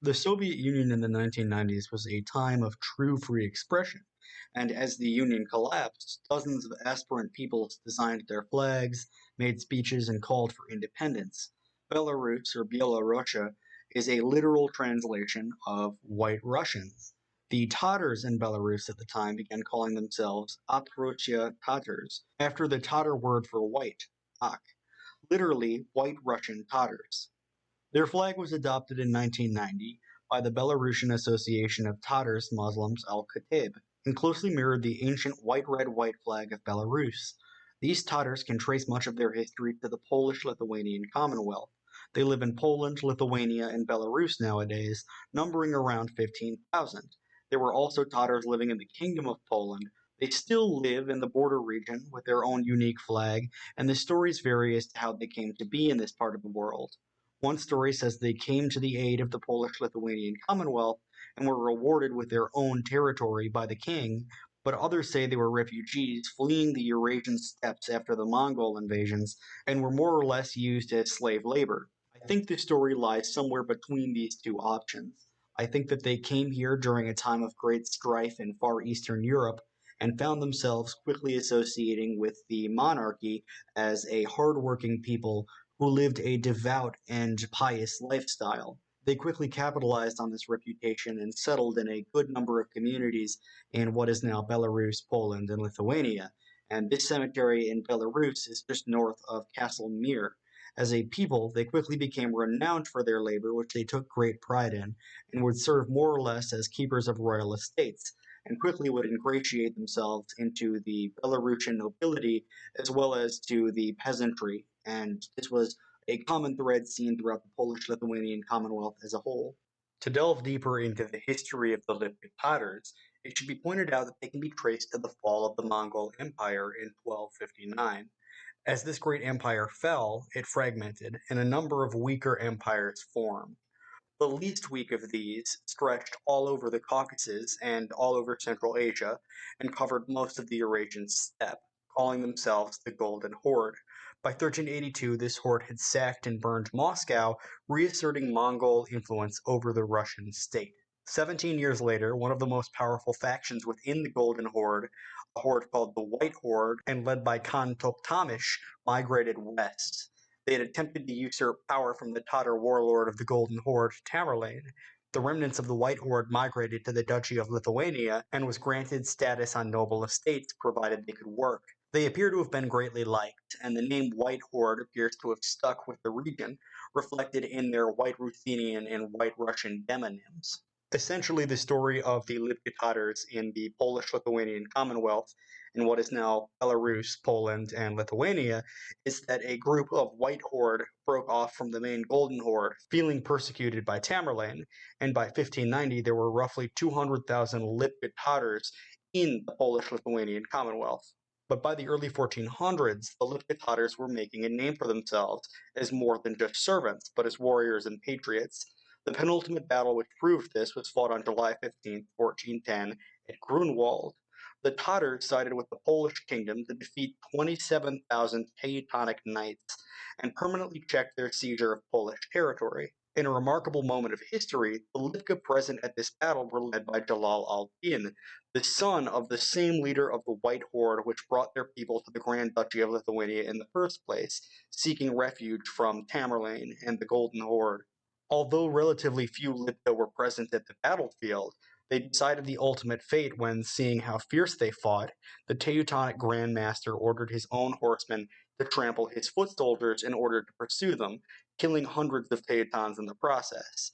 The Soviet Union in the 1990s was a time of true free expression, and as the Union collapsed, dozens of aspirant peoples designed their flags, made speeches, and called for independence. Belarus, or Bielorussia, is a literal translation of White Russians. The Tatars in Belarus at the time began calling themselves Otrosya Tatars, after the Tatar word for white, ak, literally White Russian Tatars. Their flag was adopted in 1990 by the Belarusian Association of Tatars Muslims Al-Kataib and closely mirrored the ancient white-red-white flag of Belarus. These Tatars can trace much of their history to the Polish-Lithuanian Commonwealth. They live in Poland, Lithuania, and Belarus nowadays, numbering around 15,000. There were also Tatars living in the Kingdom of Poland. They still live in the border region with their own unique flag, and the stories vary as to how they came to be in this part of the world. One story says they came to the aid of the Polish-Lithuanian Commonwealth and were rewarded with their own territory by the king, but others say they were refugees fleeing the Eurasian steppes after the Mongol invasions and were more or less used as slave labor. I think the story lies somewhere between these two options. I think that they came here during a time of great strife in Far Eastern Europe and found themselves quickly associating with the monarchy as a hardworking people who lived a devout and pious lifestyle. They quickly capitalized on this reputation and settled in a good number of communities in what is now Belarus, Poland, and Lithuania. And this cemetery in Belarus is just north of Castle Mir. As a people, they quickly became renowned for their labor, which they took great pride in, and would serve more or less as keepers of royal estates, and quickly would ingratiate themselves into the Belarusian nobility as well as to the peasantry, and this was a common thread seen throughout the Polish-Lithuanian Commonwealth as a whole. To delve deeper into the history of the Lipka Tatars, it should be pointed out that they can be traced to the fall of the Mongol Empire in 1259. As this great empire fell, it fragmented, and a number of weaker empires formed. The least weak of these stretched all over the Caucasus and all over Central Asia, and covered most of the Eurasian steppe, calling themselves the Golden Horde. By 1382, this horde had sacked and burned Moscow, reasserting Mongol influence over the Russian state. 17 years later, one of the most powerful factions within the Golden Horde, a horde called the White Horde, and led by Khan Toktamish, migrated west. They had attempted to usurp power from the Tatar warlord of the Golden Horde, Tamerlane. The remnants of the White Horde migrated to the Duchy of Lithuania and was granted status on noble estates provided they could work. They appear to have been greatly liked, and the name White Horde appears to have stuck with the region, reflected in their White Ruthenian and White Russian demonyms. Essentially, the story of the Lipka Tatars in the Polish-Lithuanian Commonwealth in what is now Belarus, Poland, and Lithuania is that a group of White Horde broke off from the main Golden Horde, feeling persecuted by Tamerlane, and by 1590 there were roughly 200,000 Lipka Tatars in the Polish-Lithuanian Commonwealth. But by the early 1400s, the Lipka Tatars were making a name for themselves as more than just servants, but as warriors and patriots. The penultimate battle which proved this was fought on July 15, 1410, at Grunwald. The Tatars sided with the Polish kingdom to defeat 27,000 Teutonic knights and permanently checked their seizure of Polish territory. In a remarkable moment of history, the Lipka present at this battle were led by Jalal al-Din, the son of the same leader of the White Horde which brought their people to the Grand Duchy of Lithuania in the first place, seeking refuge from Tamerlane and the Golden Horde. Although relatively few Lipka were present at the battlefield, they decided the ultimate fate when, seeing how fierce they fought, the Teutonic Grand Master ordered his own horsemen to trample his foot soldiers in order to pursue them, killing hundreds of Teutons in the process.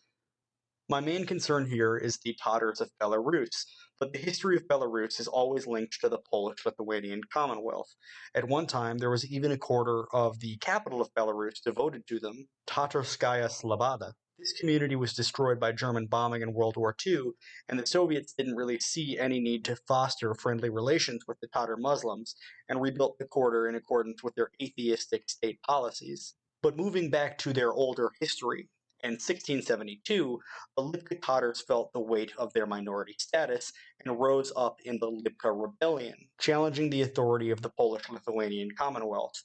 My main concern here is the Tatars of Belarus, but the history of Belarus is always linked to the Polish-Lithuanian Commonwealth. At one time, there was even a quarter of the capital of Belarus devoted to them, Tatarskaya Slobada. This community was destroyed by German bombing in World War II, and the Soviets didn't really see any need to foster friendly relations with the Tatar Muslims, and rebuilt the quarter in accordance with their atheistic state policies. But moving back to their older history, in 1672, the Lipka Tatars felt the weight of their minority status and rose up in the Lipka Rebellion, challenging the authority of the Polish-Lithuanian Commonwealth.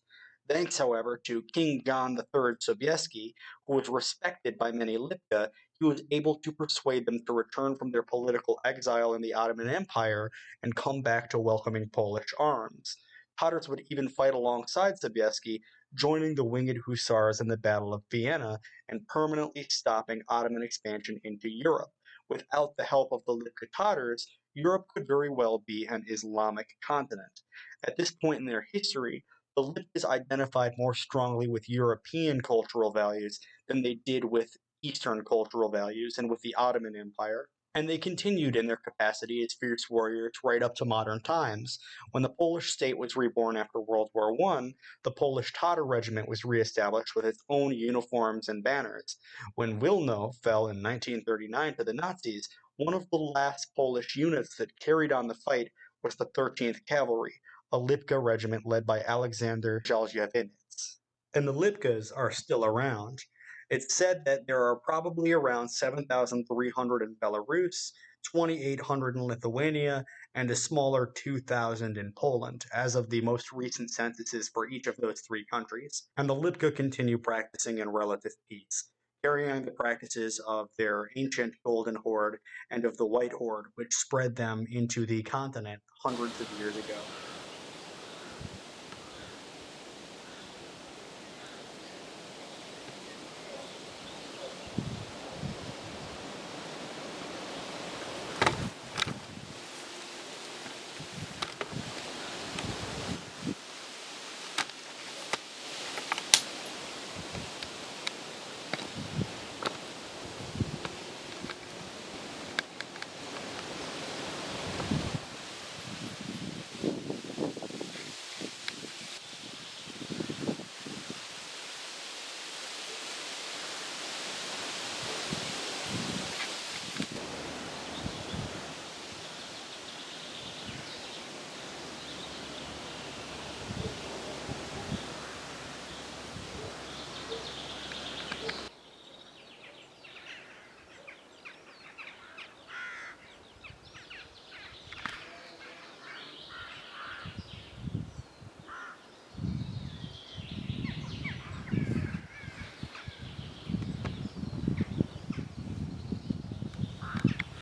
Thanks, however, to King John III Sobieski, who was respected by many Lipka, he was able to persuade them to return from their political exile in the Ottoman Empire and come back to welcoming Polish arms. Tatars would even fight alongside Sobieski, joining the winged hussars in the Battle of Vienna and permanently stopping Ottoman expansion into Europe. Without the help of the Lipka Tatars, Europe could very well be an Islamic continent. At this point in their history, the Lipkas identified more strongly with European cultural values than they did with Eastern cultural values and with the Ottoman Empire. And they continued in their capacity as fierce warriors right up to modern times. When the Polish state was reborn after World War I, the Polish Tatar Regiment was reestablished with its own uniforms and banners. When Wilno fell in 1939 to the Nazis, one of the last Polish units that carried on the fight was the 13th Cavalry, a Lipka regiment led by Alexander Zalzhevinets. And the Lipkas are still around. It's said that there are probably around 7,300 in Belarus, 2,800 in Lithuania, and a smaller 2,000 in Poland, as of the most recent censuses for each of those three countries. And the Lipka continue practicing in relative peace, carrying the practices of their ancient Golden Horde and of the White Horde, which spread them into the continent hundreds of years ago.